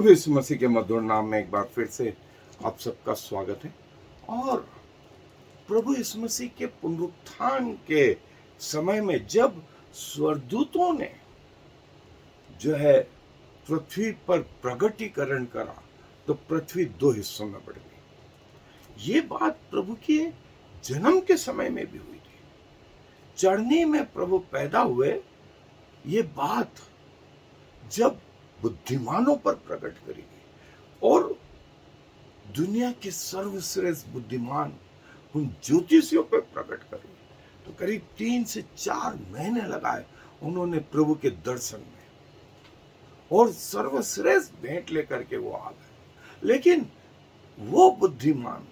प्रभु यीशु मसीह के मधुर नाम में एक बार फिर से आप सबका स्वागत है। और प्रभु यीशु मसीह के पुनरुत्थान के समय में जब स्वर्गदूतों ने जो है पृथ्वी पर प्रगटीकरण करा तो पृथ्वी दो हिस्सों में बढ़ गई। ये बात प्रभु के जन्म के समय में भी हुई थी। चढ़ने में प्रभु पैदा हुए, ये बात जब बुद्धिमानों पर प्रकट करी गई और दुनिया के सर्वश्रेष्ठ बुद्धिमान उन ज्योतिषियों पर प्रकट करी तो करीब 3 से 4 महीने लगाए उन्होंने प्रभु के दर्शन में, और सर्वश्रेष्ठ भेंट लेकर के वो आ गए। लेकिन वो बुद्धिमान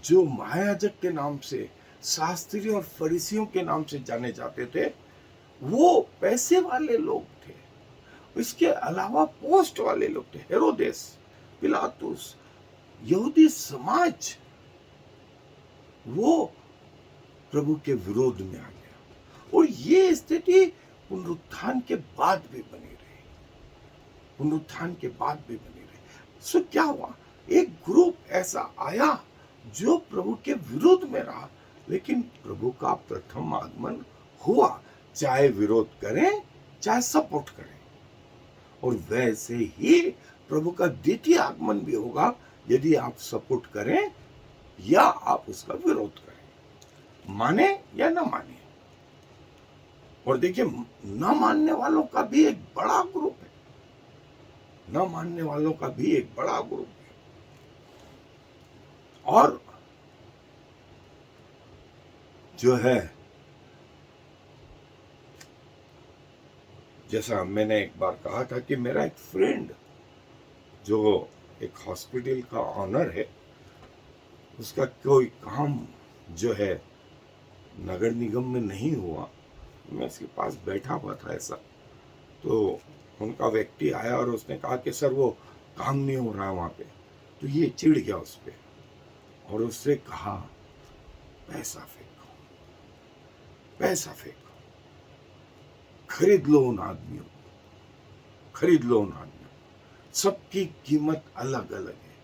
जो महायाजक के नाम से, शास्त्री और फरीसियों के नाम से जाने जाते थे, वो पैसे वाले लोग थे। इसके अलावा पोस्ट वाले लोग थे, हेरोदेस, पिलातुस, यहूदी समाज, वो प्रभु के विरोध में आ गया। और ये स्थिति पुनरुत्थान के बाद भी बनी रही, पुनरुत्थान के बाद भी बनी रही। सो क्या हुआ, एक ग्रुप ऐसा आया जो प्रभु के विरोध में रहा, लेकिन प्रभु का प्रथम आगमन हुआ, चाहे विरोध करें चाहे सपोर्ट करें। और वैसे ही प्रभु का द्वितीय आगमन भी होगा, यदि आप सपोर्ट करें या आप उसका विरोध करें, माने या ना माने। और देखिए, न मानने वालों का भी एक बड़ा ग्रुप है, न मानने वालों का भी एक बड़ा ग्रुप है। और जो है, जैसा मैंने एक बार कहा था कि मेरा एक फ्रेंड जो एक हॉस्पिटल का ऑनर है, उसका कोई काम जो है नगर निगम में नहीं हुआ, मैं उसके पास बैठा हुआ था ऐसा, तो उनका व्यक्ति आया और उसने कहा कि सर वो काम नहीं हो रहा है वहाँ पे। तो ये चिढ़ गया उस पर और उससे कहा, पैसा फेंको, पैसा फेंको, खरीद लो उन आदमियों को, खरीद लो उन आदमियों, सबकी कीमत अलग अलग है।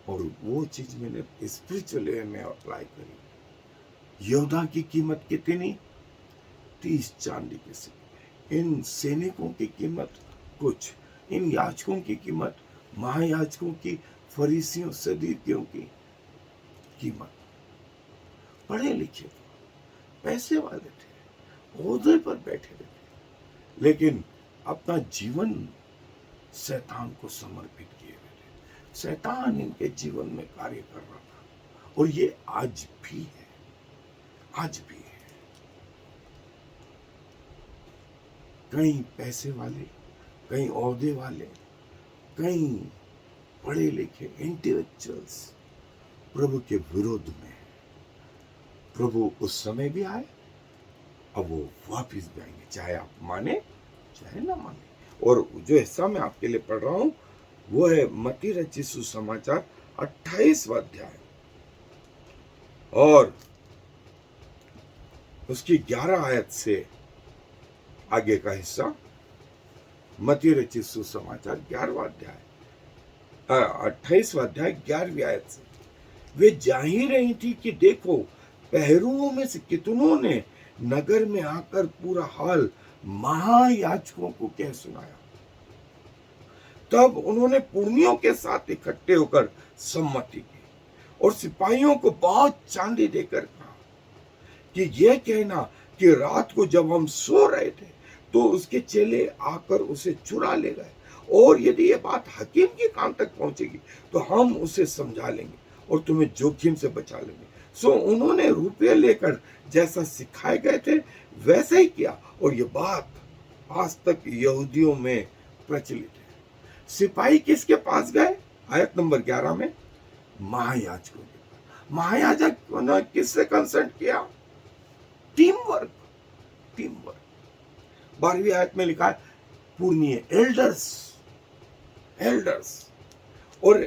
और वो चीज मैंने स्पिरिचुअल वे में अप्लाई करी। योद्धा की कीमत कितनी? 30 चांदी के सिक्के। इन सैनिकों की कीमत कुछ, इन याजकों की कीमत, महायाजकों की, फरीसियों, सदूकियों की कीमत। पढ़े लिखे थे, पैसे वाले थे, ओहदे पर बैठे थे, लेकिन अपना जीवन शैतान को समर्पित किए हुए थे। शैतान इनके जीवन में कार्य कर रहा था, और ये आज भी है, आज भी है। कई पैसे वाले, कई ओहदे वाले, कई पढ़े लिखे इंटेलेक्चुअल्स प्रभु के विरोध में। प्रभु उस समय भी आए, अब वो वापिस भी आएंगे, चाहे आप माने चाहे ना माने। और जो हिस्सा मैं आपके लिए पढ़ रहा हूं वो है मत्ती रचित सुसमाचार 28वां अध्याय और उसकी 11 आयत से आगे का हिस्सा। मत्ती रचित सुसमाचार 11वां अध्याय 28वां अध्याय 11वीं आयत से। वे जा ही रही थी कि देखो, पहरुओं में से कितनों ने नगर में आकर पूरा हाल महायाजकों को कह सुनाया। तब उन्होंने पुरनियों के साथ इकट्ठे होकर सम्मति की और सिपाहियों को बहुत चांदी देकर कहा कि यह कहना कि रात को जब हम सो रहे थे तो उसके चेले आकर उसे चुरा ले गए, और यदि यह बात हकीम के कान तक पहुंचेगी तो हम उसे समझा लेंगे और तुम्हें जोखिम से बचा लेंगे। सो उन्होंने रुपये लेकर जैसा सिखाए गए थे वैसा ही किया, और ये बात आज तक यहूदियों में प्रचलित है। सिपाही किसके पास गए? आयत नंबर 11 में, महायाजकों के पास। महायाजक ने किससे कंसल्ट किया? Team work, team work. 12वीं आयत में लिखा है पुरनिये, एल्डर्स, एल्डर्स, और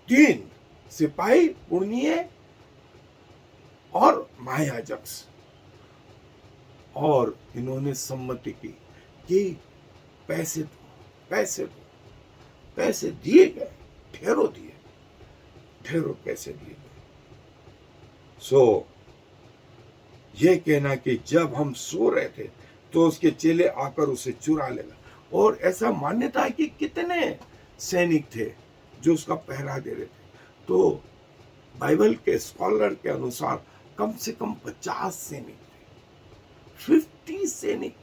3 सिपाही, पुरनिये और महायाजक। और इन्होंने सम्मति की कि पैसे दो, पैसे दो। पैसे दिए गए, ढेरों दिए, ढेरों पैसे दिए गए। सो ये कहना कि जब हम सो रहे थे तो उसके चेले आकर उसे चुरा लेगा। और ऐसा मान्यता है कि कितने सैनिक थे जो उसका पहरा दे रहे थे। तो बाइबल के स्कॉलर के अनुसार कम से कम 50 सैनिक थे, 50 सैनिक।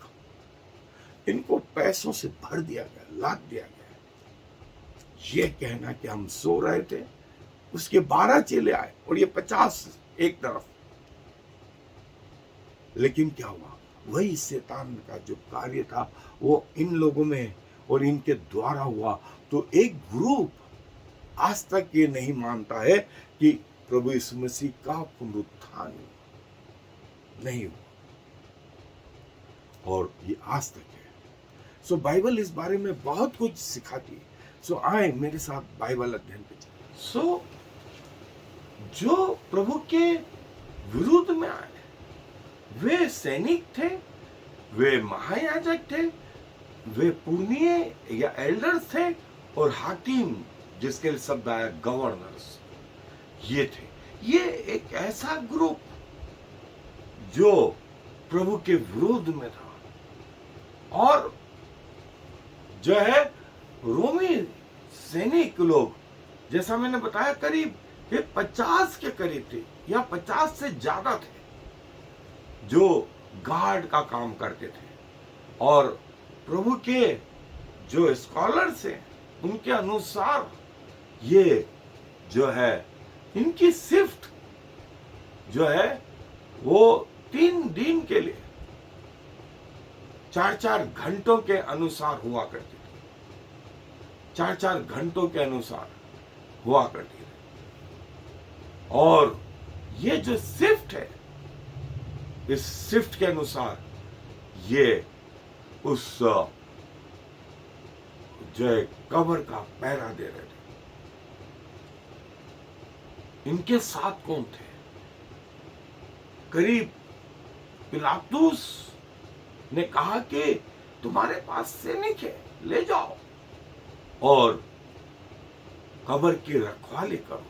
इनको पैसों से भर दिया गया, लाद दिया गया। ये कहना कि हम सो रहे थे, उसके 12 चेले आए और ये 50 एक तरफ। लेकिन क्या हुआ, वही शैतान का जो कार्य था वो इन लोगों में और इनके द्वारा हुआ। तो एक ग्रुप आज तक ये नहीं मानता है कि प्रभु यीशु मसीह का पुनरुत्थान नहीं हुआ, और ये आज तक है। सो बाइबल इस बारे में बहुत कुछ सिखाती है। सो आए मेरे साथ बाइबल अध्ययन पे चलें। सो जो प्रभु के विरुद्ध में आए वे सैनिक थे, वे महायाजक थे, वे पुण्य या एल्डर्स थे, और हाकिम जिसके शब्द आया गवर्नर्स, ये थे। ये एक ऐसा ग्रुप जो प्रभु के विरोध में था। और जो है रोमी सैनिक लोग, जैसा मैंने बताया, करीब 50 के करीब थे या 50 से ज्यादा थे जो गार्ड का काम करते थे। और प्रभु के जो स्कॉलर्स हैं उनके अनुसार ये जो है इनकी शिफ्ट जो है वो 3 दिन के लिए 4-4 घंटों के अनुसार हुआ करती थी। 4-4 घंटों के अनुसार हुआ करती थी। और ये जो शिफ्ट है, इस शिफ्ट के अनुसार ये उस जो है कब्र का पहरा दे रहे थे। इनके साथ कौन थे? करीब पिलातुस ने कहा कि तुम्हारे पास सैनिक है, ले जाओ और कब्र की रखवाली करो,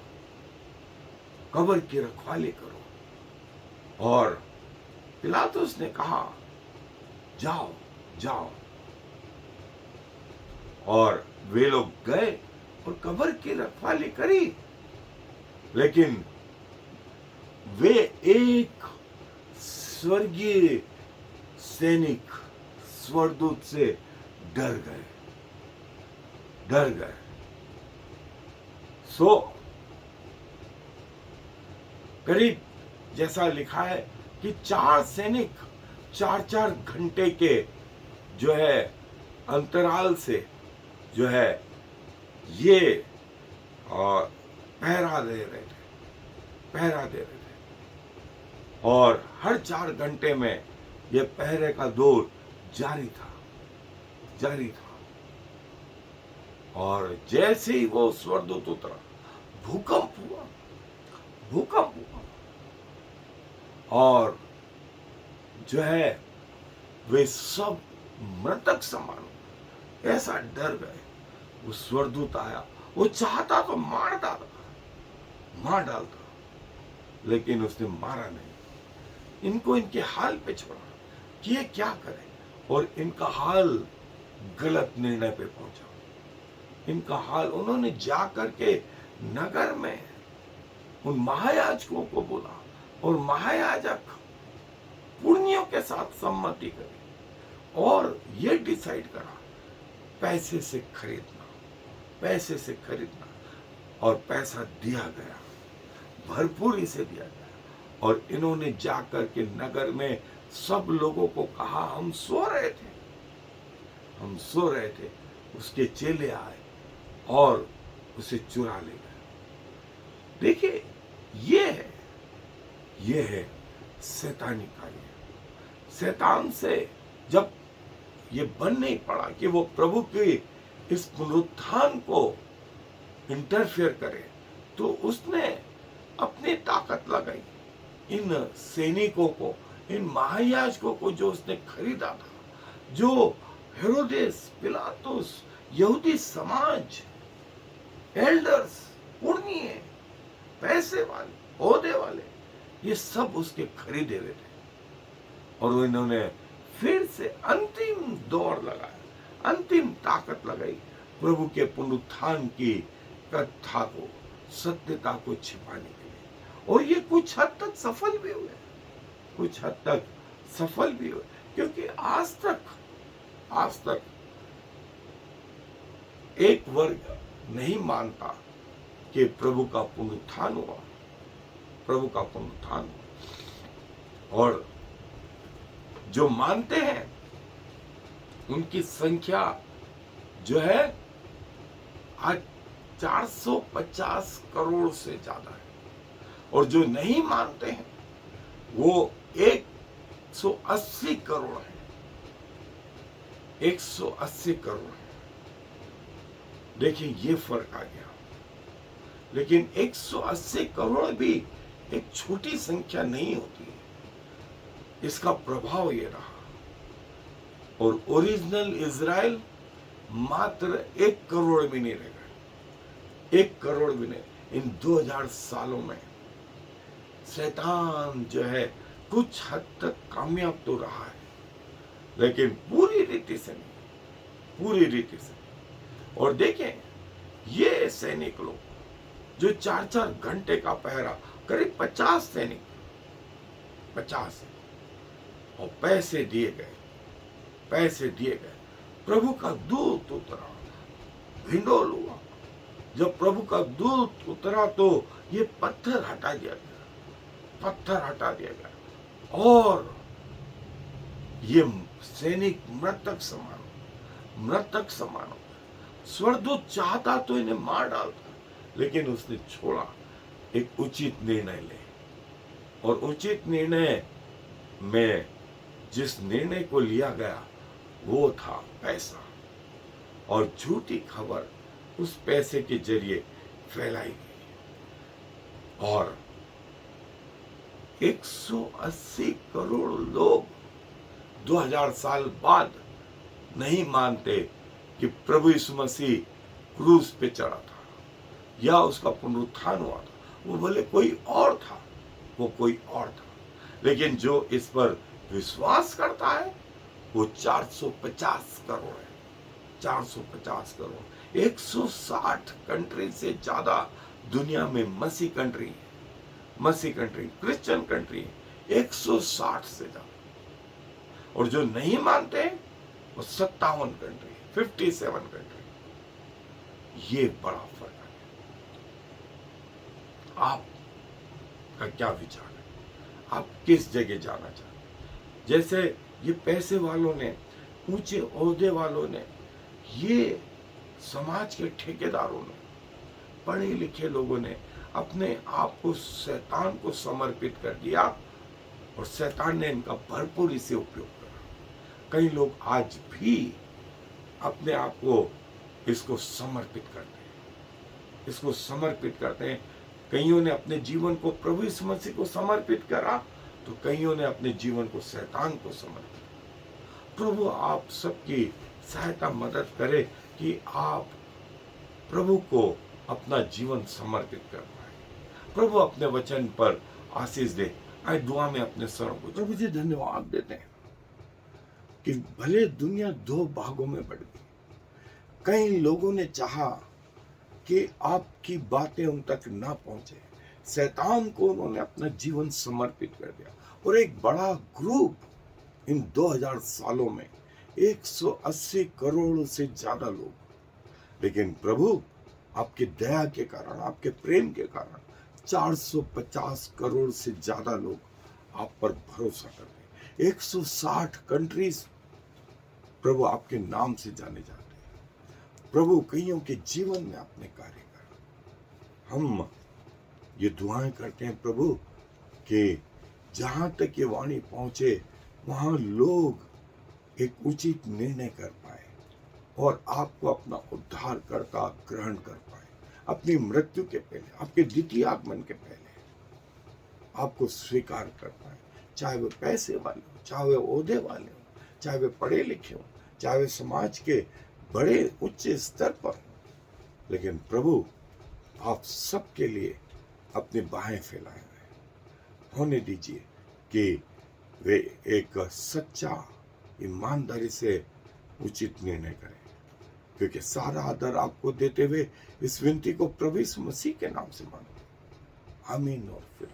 कब्र की रखवाली करो। और पिलातुस ने कहा जाओ जाओ। और वे लोग गए और कब्र की रखवाली करी। लेकिन वे एक स्वर्गीय सैनिक स्वर्गदूत से डर गए। सो करीब जैसा लिखा है कि 4 सैनिक 4-4 घंटे के जो है अंतराल से जो है ये पहरा दे रहे थे। और हर 4 घंटे में ये पहरे का दौर जारी था। और जैसे ही वो स्वर्गदूत उतरा, भूकंप हुआ। और जो है वे सब मृतक समान ऐसा डर गए। वो स्वर्गदूत आया, वो चाहता तो मार डालता, लेकिन उसने मारा नहीं। इनको इनके हाल पे छोड़ा कि ये क्या करें। और इनका हाल गलत निर्णय पे पहुंचा। इनका हाल, उन्होंने जाकर के नगर में उन महायाजकों को बोला और महायाजक पुण्यों के साथ सम्मति करी और ये डिसाइड करा पैसे से खरीदना। और पैसा दिया गया, भरपूरी से दिया गया। और इन्होंने जाकर के नगर में सब लोगों को कहा हम सो रहे थे। उसके चेले आए और उसे चुरा ले गए। देखिए ये है शैतानी कार्य। शैतान से जब ये बन नहीं पड़ा कि वो प्रभु के इस पुनरुत्थान को इंटरफेयर करे, तो उसने अपनी ताकत लगाई इन सैनिकों को, इन महायाजकों को जो उसने खरीदा था, जो हेरोदेस, पिलातुस, यहूदी समाज, एल्डर्स, पुण्य, पैसे वाले, ओहदे वाले, ये सब उसके खरीदे हुए थे। और इन्होंने फिर से अंतिम दौड़ लगाया, अंतिम ताकत लगाई प्रभु के पुनरुत्थान की कथा को, सत्यता को छिपाने के लिए। और ये कुछ हद तक सफल भी हुए, कुछ हद तक सफल भी हुए, क्योंकि आज तक एक वर्ग नहीं मानता कि प्रभु का पुनरुत्थान हुआ, प्रभु का पुनरुत्थान हुआ। और जो मानते हैं उनकी संख्या जो है आज 450 करोड़ से ज्यादा है, और जो नहीं मानते हैं वो 180 करोड़ है, 180 करोड़ है। देखिए ये फर्क आ गया। लेकिन 180 करोड़ भी एक छोटी संख्या नहीं होती है, इसका प्रभाव ये रहा। और ओरिजिनल इज़राइल मात्र 1 करोड़ भी नहीं रह गए, 1 करोड़ भी नहीं। इन 2000 सालों में शैतान जो है कुछ हद तक कामयाब तो रहा है, लेकिन पूरी रीति से नहीं, पूरी रीति से। और देखें ये सैनिक लोग जो 4-4 घंटे का पहरा, करीब 50 सैनिक, 50, और पैसे दिए गए, पैसे दिए गए। प्रभु का दूत उतरा, हिंडोल हुआ। जब प्रभु का दूत उतरा तो ये पत्थर हटा दिया गया, पत्थर हटा दिया गया, और ये सैनिक मृतक समान हो। स्वर्गदूत चाहता तो इन्हें मार डालता, लेकिन उसने छोड़ा, एक उचित निर्णय ले। और उचित निर्णय में जिस निर्णय को लिया गया वो था पैसा, और झूठी खबर उस पैसे के जरिए फैलाई गई। और 180 करोड़ लोग 2000 साल बाद नहीं मानते कि प्रभु यीशु मसीह क्रूस पे चढ़ा था या उसका पुनरुत्थान हुआ था। वो बोले कोई और था, वो कोई और था। लेकिन जो इस पर विश्वास करता है वो 450 करोड़ है, 450 करोड़। 160 कंट्री से ज्यादा दुनिया में मसीह कंट्री है, मसीह कंट्री, क्रिश्चियन कंट्री है 160 से ज्यादा। और जो नहीं मानते वो 57 कंट्री, 57 कंट्री। ये बड़ा फर्क है। आपका क्या विचार है? आप किस जगह जाना चाहते हैं? जैसे ये पैसे वालों ने, ऊंचे ओहदे वालों ने, ये समाज के ठेकेदारों ने, पढ़े लिखे लोगों ने अपने आप को शैतान को समर्पित कर दिया, और शैतान ने इनका भरपूर इसे उपयोग करा। कई लोग आज भी अपने आप को इसको समर्पित करते हैं, इसको समर्पित करते हैं। कईयों ने अपने जीवन को प्रभु यीशु मसीह को समर्पित करा, तो कईयों ने अपने जीवन को शैतान को समर्पित करा। प्रभु आप सबकी सहायता मदद करे कि आप प्रभु को अपना जीवन समर्पित कर पाए। प्रभु अपने वचन पर आशीष दे। आए दुआ में अपने स्वरों को प्रभु जी धन्यवाद देते हैं कि भले दुनिया 2 भागों में बढ़ गई। कई लोगों ने चाहा कि आपकी बातें उन तक ना पहुंचे, शैतान को उन्होंने अपना जीवन समर्पित कर दिया। और एक बड़ा ग्रुप इन 2000 सालों में 180 करोड़ से ज्यादा लोग, लेकिन प्रभु आपके दया के कारण, आपके प्रेम के कारण 450 करोड़ से ज्यादा लोग आप पर भरोसा कर रहे हैं। 160 कंट्रीज प्रभु आपके नाम से जाने जाते हैं। प्रभु कईयों के जीवन में आपने कार्य करा। हम ये दुआएं करते हैं प्रभु कि जहां तक ये वाणी पहुंचे वहां लोग एक उचित निर्णय कर पाए और आपको अपना उद्धारकर्ता ग्रहण कर पाए। अपनी मृत्यु के पहले, आपके द्वितीय आगमन के पहले आपको स्वीकार कर पाए। चाहे वे पैसे वाले हो, चाहे वे ओहदे वाले हो, चाहे वे पढ़े लिखे हो, चाहे वे समाज के बड़े उच्च स्तर पर, लेकिन प्रभु आप सबके लिए अपनी बाहें फैलाए हुए होने दीजिए कि वे एक सच्चा ईमानदारी से उचित निर्णय करें, क्योंकि सारा आदर आपको देते हुए इस विनती को प्रभु यीशु मसीह के नाम से मांगो, आमीन। और फिर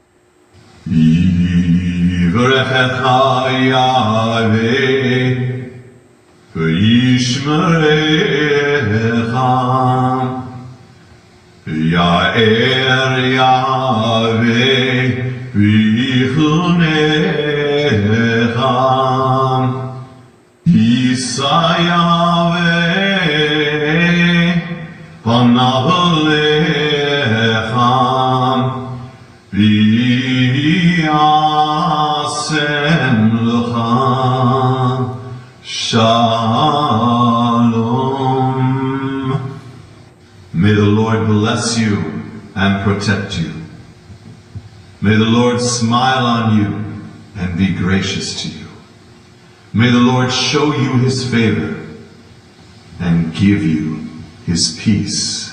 Ya'er Yahweh v'chunecha Yisa Yahweh panav lecha v'yasem lecha Shalom. May the Lord bless you and protect you. May the Lord smile on you and be gracious to you. May the Lord show you his favor and give you his peace.